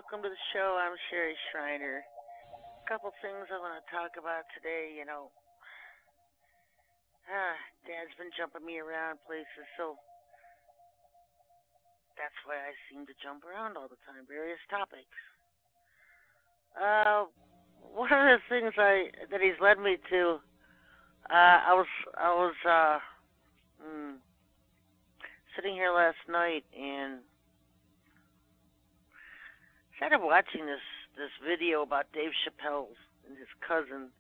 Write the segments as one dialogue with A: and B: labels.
A: welcome to the show. I'm Sherry Schreiner. A couple things I want to talk about today. Dad's been jumping me around places, so that's why I seem to jump around all the time. Various topics. Uh, One of the things that he's led me to, I was sitting here last night and started watching this video about Dave Chappelle and his cousin.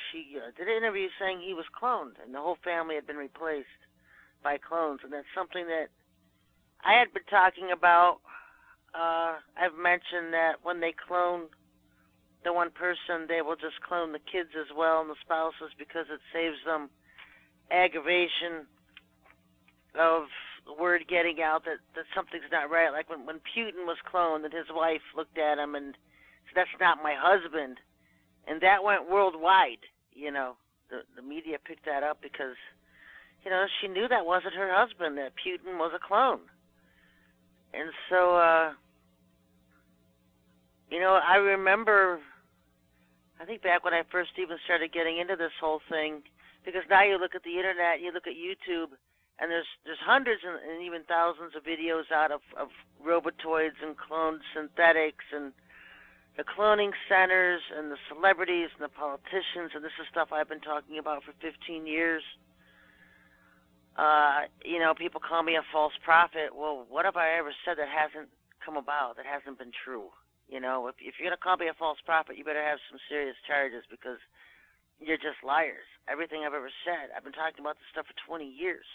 A: She did an interview saying he was cloned and the whole family had been replaced by clones, and that's something that I had been talking about. I've mentioned that when they clone the one person, they will just clone the kids as well and the spouses because it saves them aggravation of the word getting out that something's not right. Like when Putin was cloned and his wife looked at him and said, "That's not my husband." And that went worldwide. The media picked that up because, she knew that wasn't her husband, that Putin was a clone. And so, I remember, I think back when I first even started getting into this whole thing, because now you look at the internet, you look at YouTube, and there's hundreds and even thousands of videos out of robotoids and cloned synthetics and the cloning centers and the celebrities and the politicians, and this is stuff I've been talking about for 15 years. People call me a false prophet. Well, what have I ever said that hasn't come about, that hasn't been true? If you're going to call me a false prophet, you better have some serious charges because you're just liars. Everything I've ever said, I've been talking about this stuff for 20 years,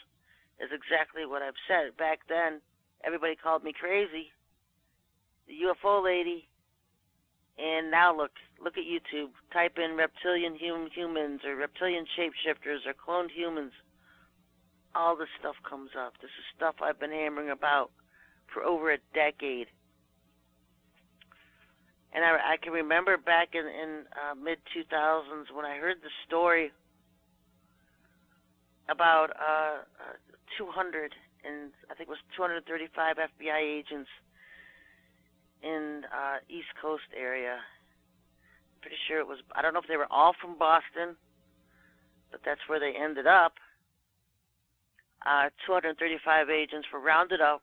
A: is exactly what I've said. Back then, everybody called me crazy, the UFO lady. And now look at YouTube. Type in reptilian humans or reptilian shapeshifters or cloned humans. All this stuff comes up. This is stuff I've been hammering about for over a decade. And I can remember back in mid-2000s when I heard the story about 200, and I think it was 235 FBI agents in East Coast area. Pretty sure it was, I don't know if they were all from Boston, but that's where they ended up. 235 agents were rounded up.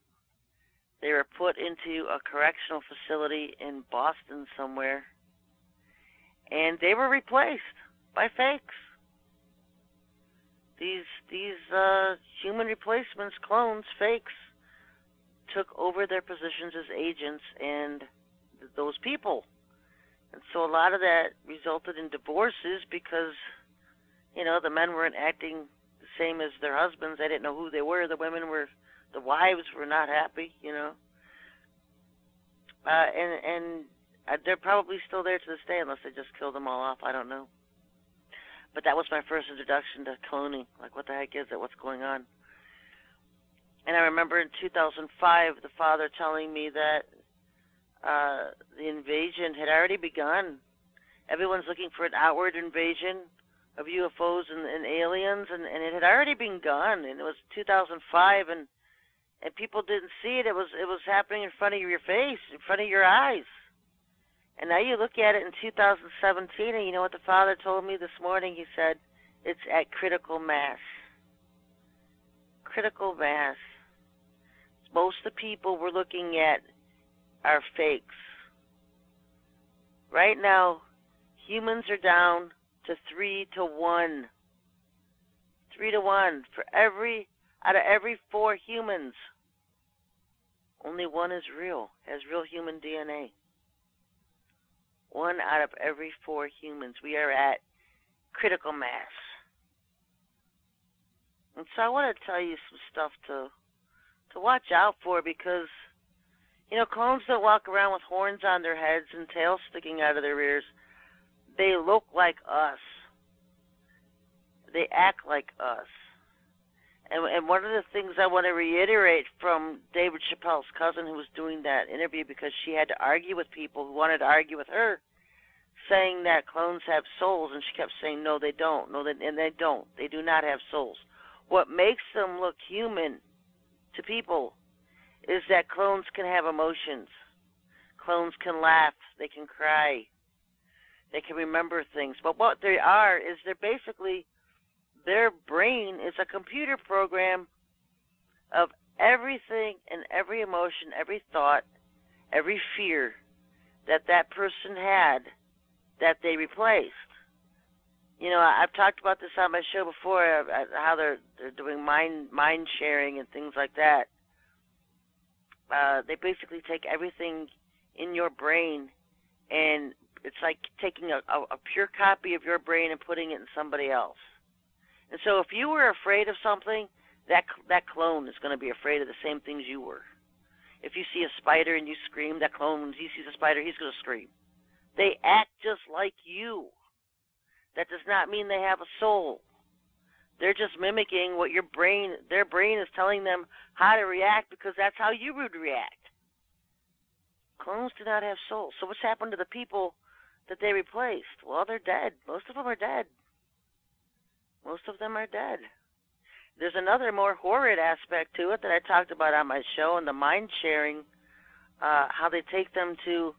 A: They were put into a correctional facility in Boston somewhere, and they were replaced by fakes. These human replacements, clones, fakes, took over their positions as agents and those people. And so a lot of that resulted in divorces because, the men weren't acting the same as their husbands. They didn't know who they were. The wives were not happy, and they're probably still there to this day unless they just killed them all off. I don't know. But that was my first introduction to cloning. Like, what the heck is it? What's going on? And I remember in 2005, the father telling me that the invasion had already begun. Everyone's looking for an outward invasion of UFOs and aliens, and it had already begun. And it was 2005, and people didn't see it. It was happening in front of your face, in front of your eyes. And now you look at it in 2017, and you know what the father told me this morning? He said, it's at critical mass. Critical mass. Most of the people we're looking at are fakes. Right now, humans are down to 3 to 1. 3 to 1. Out of every 4 humans, only one is real, has real human DNA. 1 out of every 4 humans. We are at critical mass. And so I want to tell you some stuff to watch out for, because, clones don't walk around with horns on their heads and tails sticking out of their ears. They look like us. They act like us. And one of the things I want to reiterate from David Chappelle's cousin, who was doing that interview because she had to argue with people who wanted to argue with her, saying that clones have souls, and she kept saying, no, they don't. And they don't. They do not have souls. What makes them look human to people is that clones can have emotions. Clones can laugh. They can cry. They can remember things. But what they are is they're basically, their brain is a computer program of everything and every emotion, every thought, every fear that person had that they replaced. You know, I've talked about this on my show before, how they're doing mind sharing and things like that. They basically take everything in your brain, and it's like taking a pure copy of your brain and putting it in somebody else. And so if you were afraid of something, that clone is going to be afraid of the same things you were. If you see a spider and you scream, that clone, when he sees a spider, he's going to scream. They act just like you. That does not mean they have a soul. They're just mimicking what their brain is telling them how to react, because that's how you would react. Clones do not have souls. So what's happened to the people that they replaced? Well, they're dead. Most of them are dead. Most of them are dead. There's another more horrid aspect to it that I talked about on my show, and the mind sharing, how they take them to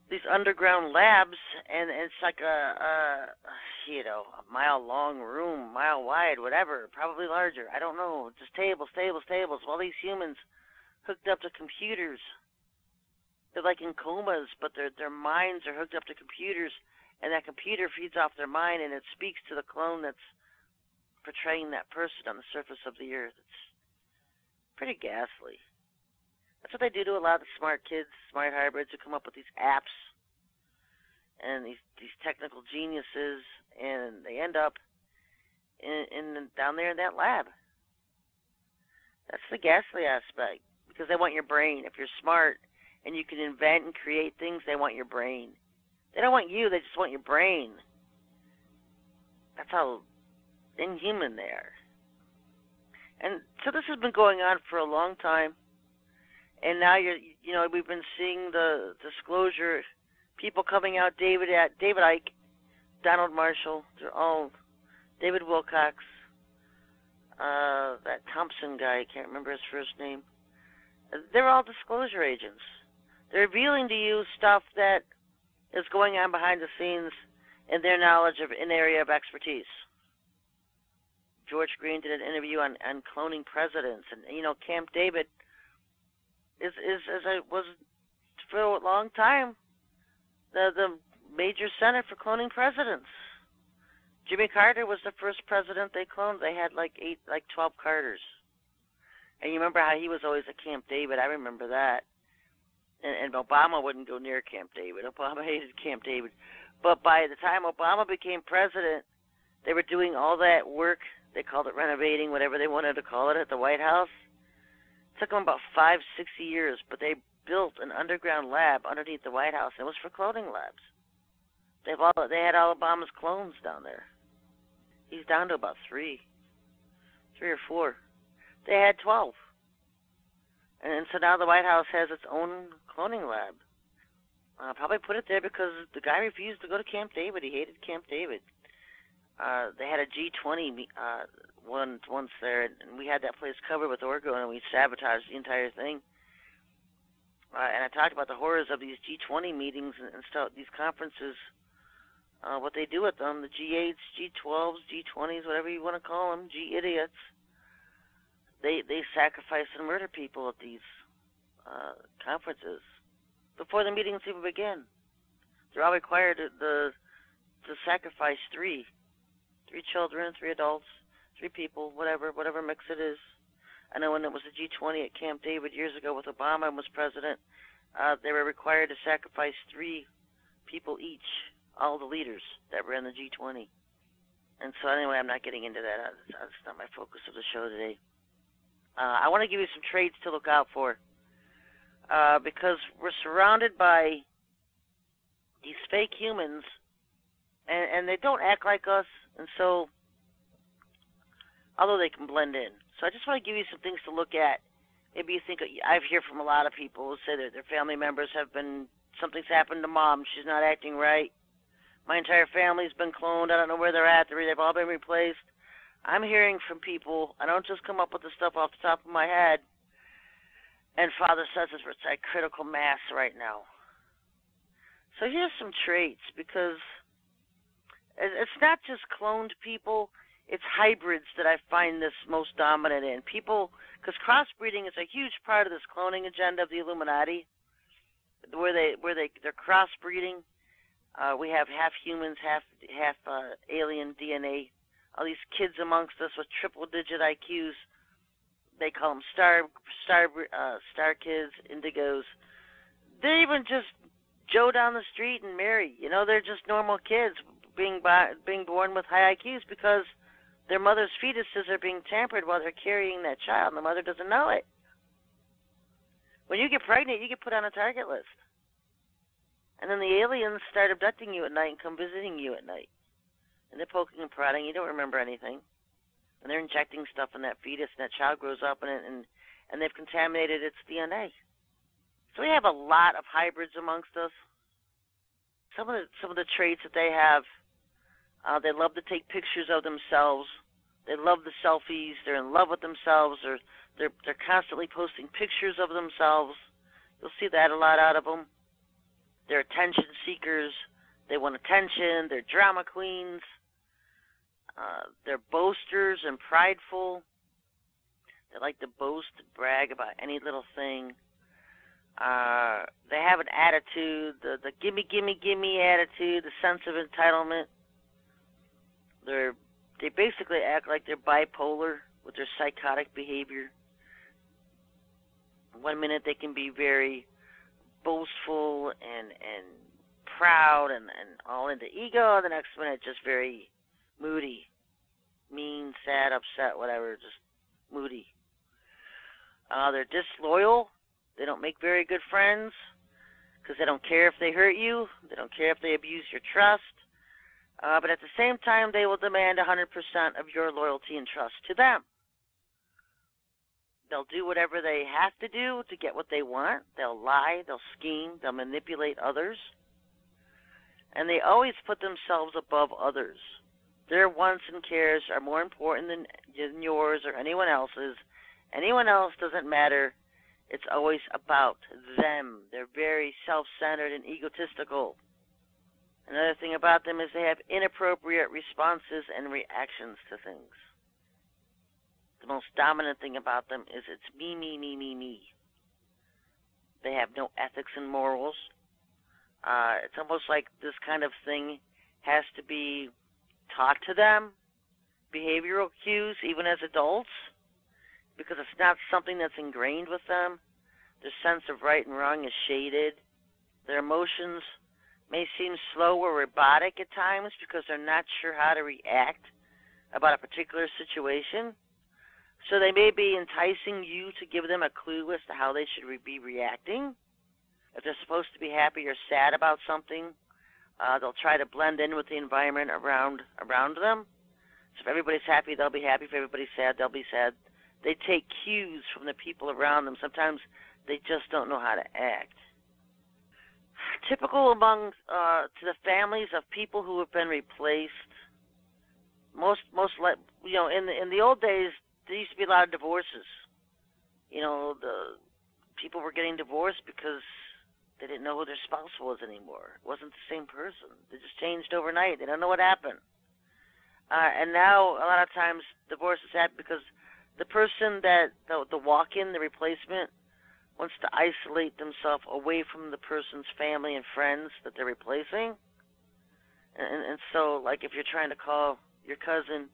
A: these underground labs, and it's like a mile long room, mile wide, whatever, probably larger. I don't know. Just tables. All these humans hooked up to computers. They're like in comas, but their minds are hooked up to computers, and that computer feeds off their mind, and it speaks to the clone that's portraying that person on the surface of the earth. It's pretty ghastly. That's what they do to a lot of the smart kids, smart hybrids who come up with these apps and these technical geniuses, and they end up in down there in that lab. That's the ghastly aspect, because they want your brain. If you're smart and you can invent and create things, they want your brain. They don't want you, they just want your brain. That's how inhuman they are. And so this has been going on for a long time, and now we've been seeing the disclosure, people coming out, David Icke, Donald Marshall, they're all, David Wilcox, that Thompson guy, I can't remember his first name. They're all disclosure agents. They're revealing to you stuff that is going on behind the scenes in their knowledge of an area of expertise. George Green did an interview on cloning presidents, and Camp David was for a long time the major center for cloning presidents. Jimmy Carter was the first president they cloned. They had like 12 Carters, and you remember how he was always at Camp David. I remember that. And Obama wouldn't go near Camp David. Obama hated Camp David. But by the time Obama became president, they were doing all that work. They called it renovating, whatever they wanted to call it, at the White House. It took them about 5-6 years, but they built an underground lab underneath the White House. It was for cloning labs. They had all Obama's clones down there. He's down to about 3 or 4. They had 12. And so now the White House has its own cloning lab. Probably put it there because the guy refused to go to Camp David. He hated Camp David. They had a G20 once there, and we had that place covered with orgo, and we sabotaged the entire thing. And I talked about the horrors of these G20 meetings and stuff, these conferences, what they do with them, the G8s, G12s, G20s, whatever you want to call them, G-idiots. They sacrifice and murder people at these conferences before the meetings even begin. They're all required to sacrifice 3 children, 3 adults, 3 people, whatever mix it is. I know when it was the G20 at Camp David years ago with Obama and was president, they were required to sacrifice 3 people each, all the leaders that were in the G20. And so anyway, I'm not getting into that. That's not my focus of the show today. I want to give you some traits to look out for, because we're surrounded by these fake humans, and they don't act like us, and so, although they can blend in. So I just want to give you some things to look at. Maybe you think, I've heard from a lot of people who say that their family members something's happened to mom, she's not acting right. My entire family's been cloned, I don't know where they're at, they've all been replaced. I'm hearing from people, I don't just come up with the stuff off the top of my head. And Father says it's at critical mass right now. So here's some traits, because it's not just cloned people, it's hybrids that I find this most dominant in. People, because crossbreeding is a huge part of this cloning agenda of the Illuminati, where they're crossbreeding. We have half humans, half alien DNA. All these kids amongst us with triple-digit IQs. They call them star kids, indigos. They even just Joe down the street and Mary. You know, they're just normal kids being born with high IQs because their mother's fetuses are being tampered while they're carrying that child, and the mother doesn't know it. When you get pregnant, you get put on a target list. And then the aliens start abducting you at night and come visiting you at night. And they're poking and prodding. You don't remember anything. And they're injecting stuff in that fetus, and that child grows up, and they've contaminated its DNA. So we have a lot of hybrids amongst us. Some of the traits that they have, they love to take pictures of themselves. They love the selfies. They're in love with themselves. They're constantly posting pictures of themselves. You'll see that a lot out of them. They're attention seekers. They want attention. They're drama queens. They're boasters and prideful. They like to boast and brag about any little thing. They have an attitude, the gimme, gimme, gimme attitude, the sense of entitlement. They basically act like they're bipolar with their psychotic behavior. One minute they can be very boastful and proud and all into ego. The next minute just very moody, mean, sad, upset, whatever, just moody. They're disloyal. They don't make very good friends because they don't care if they hurt you. They don't care if they abuse your trust. But at the same time, they will demand 100% of your loyalty and trust to them. They'll do whatever they have to do to get what they want. They'll lie. They'll scheme. They'll manipulate others. And they always put themselves above others. Their wants and cares are more important than yours or anyone else's. Anyone else doesn't matter. It's always about them. They're very self-centered and egotistical. Another thing about them is they have inappropriate responses and reactions to things. The most dominant thing about them is it's me, me, me, me, me. They have no ethics and morals. It's almost like this kind of thing has to be taught to them, behavioral cues, even as adults, because it's not something that's ingrained with them. Their sense of right and wrong is shaded. Their emotions may seem slow or robotic at times because they're not sure how to react about a particular situation. So they may be enticing you to give them a clue as to how they should be reacting. If they're supposed to be happy or sad about something, they'll try to blend in with the environment around them. So if everybody's happy, they'll be happy. If everybody's sad, they'll be sad. They take cues from the people around them. Sometimes they just don't know how to act. Typical among to the families of people who have been replaced. Most in the old days, there used to be a lot of divorces. The people were getting divorced because they didn't know who their spouse was anymore. It wasn't the same person. They just changed overnight. They don't know what happened. And now, a lot of times, divorces happen because the person the walk-in, the replacement, wants to isolate themselves away from the person's family and friends that they're replacing. And so, like, if you're trying to call your cousin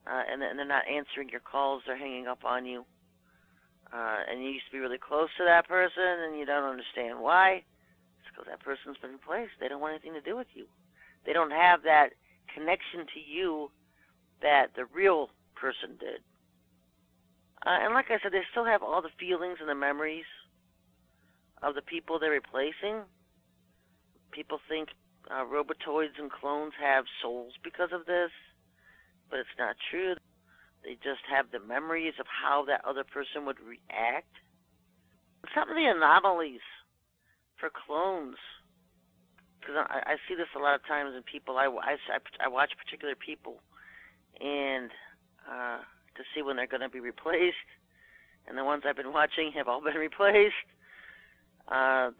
A: and they're not answering your calls, they're hanging up on you, and you used to be really close to that person and you don't understand why, it's because that person's been replaced. They don't want anything to do with you. They don't have that connection to you that the real person did. And like I said, they still have all the feelings and the memories of the people they're replacing. People think robotoids and clones have souls because of this, but it's not true. They just have the memories of how that other person would react. Some of the anomalies for clones, because I see this a lot of times in people. I watch particular people and to see when they're going to be replaced. and the ones I've been watching have all been replaced.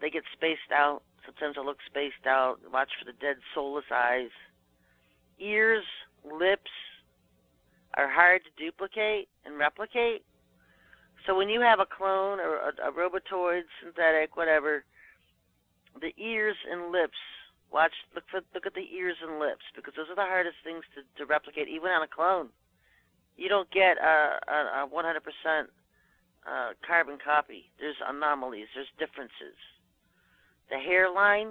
A: They get spaced out. Sometimes they'll look spaced out. Watch for the dead, soulless eyes. Ears, lips are hard to duplicate and replicate. So when you have a clone or a robotoid, synthetic, whatever, the ears and lips, look at the ears and lips, because those are the hardest things to replicate, even on a clone. You don't get a 100% carbon copy. There's anomalies. There's differences. The hairline,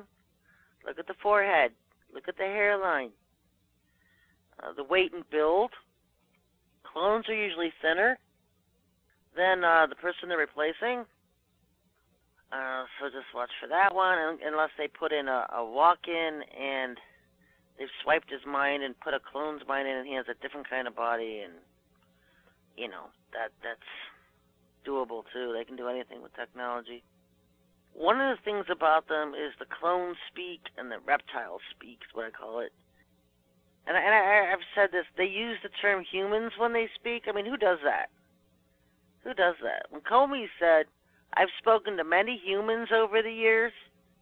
A: look at the forehead. Look at the hairline. The weight and build. Clones are usually thinner than the person they're replacing. So just watch for that one, unless they put in a walk-in and they've swiped his mind and put a clone's mind in, and he has a different kind of body, and that's doable too. They can do anything with technology. One of the things about them is the clone speak and the reptile speak is what I call it. And I've said this, they use the term humans when they speak. I mean, who does that? Who does that? When Comey said, I've spoken to many humans over the years,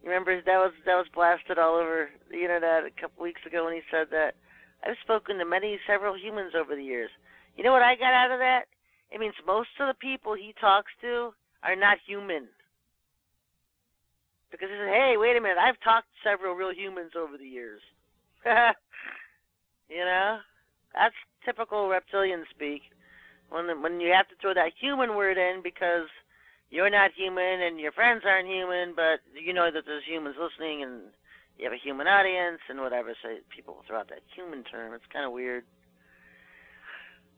A: you remember that was blasted all over the internet a couple weeks ago when he said that. I've spoken to several humans over the years. You know what I got out of that? It means most of the people he talks to are not human. Because he said, hey, wait a minute, I've talked to several real humans over the years. That's typical reptilian speak. When you have to throw that human word in because you're not human and your friends aren't human, but you know that there's humans listening and you have a human audience and whatever, so people will throw out that human term. It's kind of weird.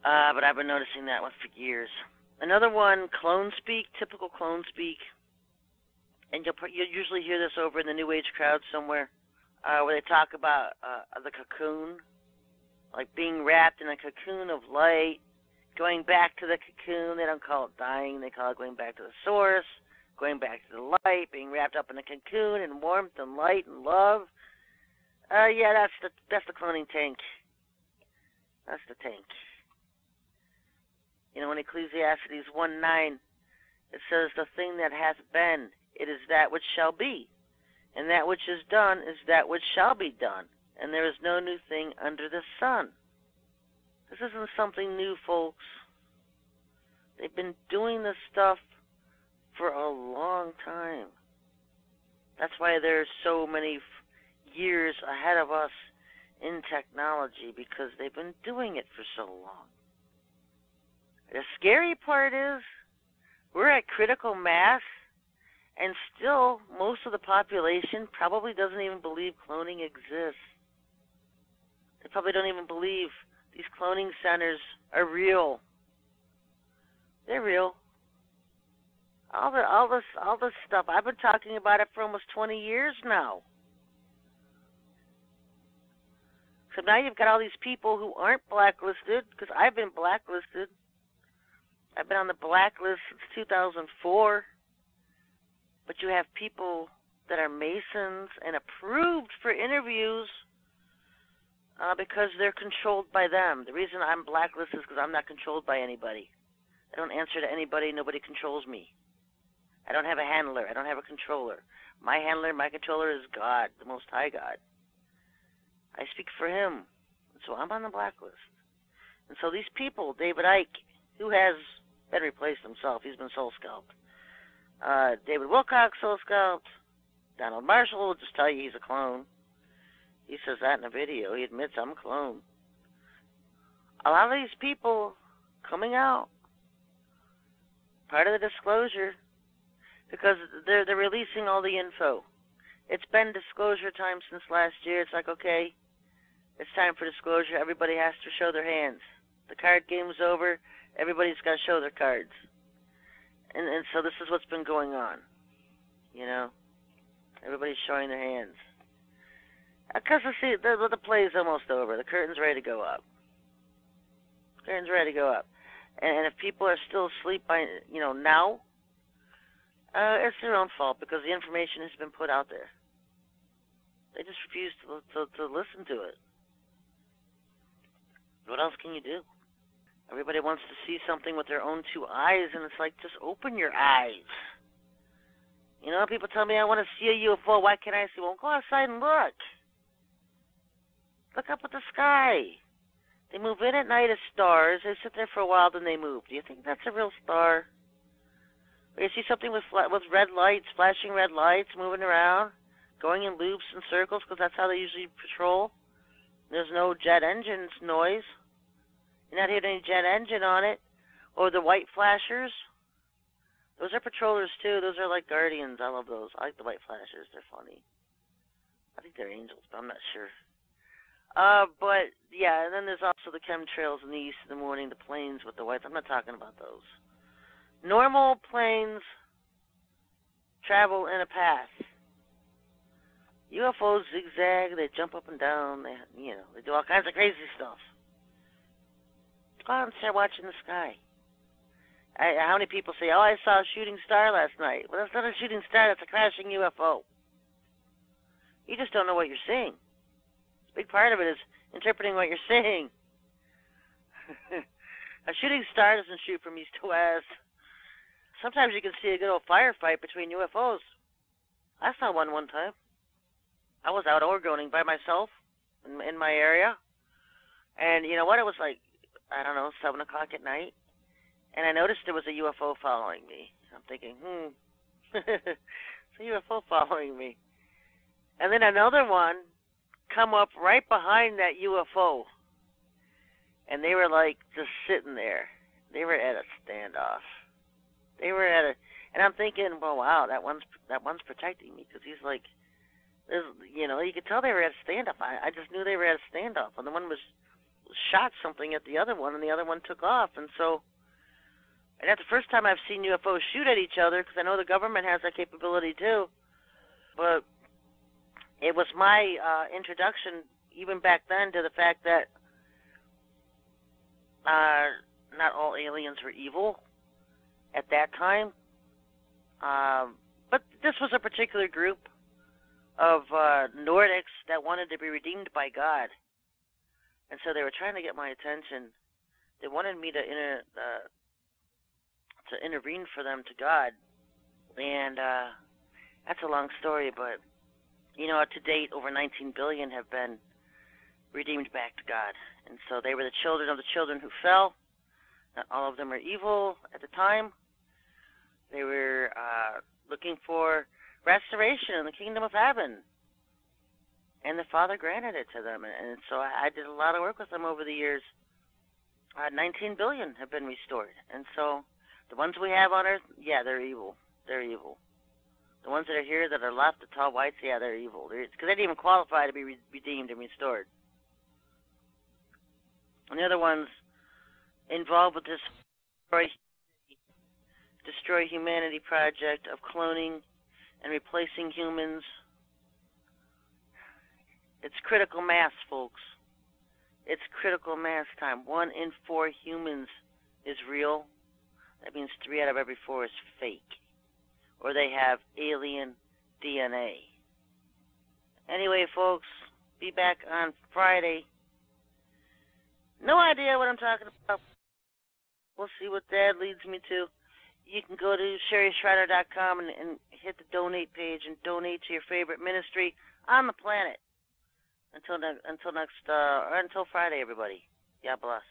A: But I've been noticing that one for years. Another one, clone speak, typical clone speak. And you'll usually hear this over in the New Age crowd somewhere, where they talk about the cocoon, like being wrapped in a cocoon of light, going back to the cocoon. They don't call it dying. They call it going back to the source, going back to the light, being wrapped up in a cocoon and warmth and light and love. Yeah, that's the cloning tank. That's the tank. In Ecclesiastes 1:9, it says, the thing that hath been, it is that which shall be, and that which is done is that which shall be done, and there is no new thing under the sun. This isn't something new, folks. They've been doing this stuff for a long time. That's why there's so many years ahead of us in technology, because they've been doing it for so long. The scary part is we're at critical mass, and still most of the population probably doesn't even believe cloning exists. They probably don't even believe these cloning centers are real. They're real. All this stuff. I've been talking about it for almost 20 years now. So now you've got all these people who aren't blacklisted, because I've been blacklisted. I've been on the blacklist since 2004. But you have people that are Masons and approved for interviews because they're controlled by them. The reason I'm blacklisted is because I'm not controlled by anybody. I don't answer to anybody. Nobody controls me. I don't have a handler. I don't have a controller. My handler, my controller is God, the Most High God. I speak for him. So I'm on the blacklist. And so these people, David Icke, who has been replaced himself, he's been soul scalped. David Wilcox, soul scalped. Donald Marshall will just tell you he's a clone. He says that in a video. He admits I'm a clone. A lot of these people coming out, part of the disclosure, because they're releasing all the info. It's been disclosure time since last year. It's like, okay, it's time for disclosure. Everybody has to show their hands. The card game's over. Everybody's got to show their cards. And so this is what's been going on. Everybody's showing their hands. Because, see, the play is almost over. The curtain's ready to go up. Curtain's ready to go up. And if people are still asleep by, now, it's their own fault because the information has been put out there. They just refuse to listen to it. What else can you do? Everybody wants to see something with their own two eyes, and it's like, just open your eyes. You know, people tell me, I want to see a UFO. Why can't I see one? Go outside and look. Look up at the sky. They move in at night as stars. They sit there for a while, then they move. Do you think that's a real star? Or you see something with red lights, flashing red lights, moving around, going in loops and circles, because that's how they usually patrol. There's no jet engine noise. You're not hearing any jet engine on it. Or the white flashers. Those are patrollers, too. Those are like guardians. I love those. I like the white flashers. They're funny. I think they're angels, but I'm not sure. But, yeah, and then there's also the chemtrails in the east in the morning, the planes with the whites. I'm not talking about those. Normal planes travel in a path. UFOs zigzag, they jump up and down, they do all kinds of crazy stuff. Go out and start watching the sky. How many people say, I saw a shooting star last night? Well, that's not a shooting star, that's a crashing UFO. You just don't know what you're seeing. A big part of it is interpreting what you're seeing. A shooting star doesn't shoot from east to west. Sometimes you can see a good old firefight between UFOs. I saw one time. I was out orgoning by myself in my area. And you know what? It was like, 7 o'clock at night. And I noticed there was a UFO following me. I'm thinking, it's a UFO following me. And then another one come up right behind that UFO. And they were like just sitting there. They were at a standoff. And I'm thinking, well, wow, that one's protecting me, because he's like, you could tell they were at a standoff. I just knew they were at a standoff, and the one was shot something at the other one, and the other one took off, and that's the first time I've seen UFOs shoot at each other, because I know the government has that capability too. But it was my introduction, even back then, to the fact that not all aliens were evil at that time. But this was a particular group of Nordics that wanted to be redeemed by God. And so they were trying to get my attention. They wanted me to intervene for them to God. And that's a long story, but, to date, over 19 billion have been redeemed back to God. And so they were the children of the children who fell. Not all of them were evil at the time. They were looking for restoration in the kingdom of heaven. And the Father granted it to them. And so I did a lot of work with them over the years. 19 billion have been restored. And so the ones we have on earth, yeah, they're evil. They're evil. The ones that are here that are left, the tall whites, yeah, they're evil. Because they didn't even qualify to be redeemed and restored. And the other ones involved with this destroy humanity project of cloning and replacing humans. It's critical mass, folks. It's critical mass time. 1 in 4 humans is real. That means 3 out of every 4 is fake. Or they have alien DNA. Anyway, folks, be back on Friday. No idea what I'm talking about. We'll see what that leads me to. You can go to SherrySchreiner.com and hit the donate page and donate to your favorite ministry on the planet. Until Friday, everybody. God bless.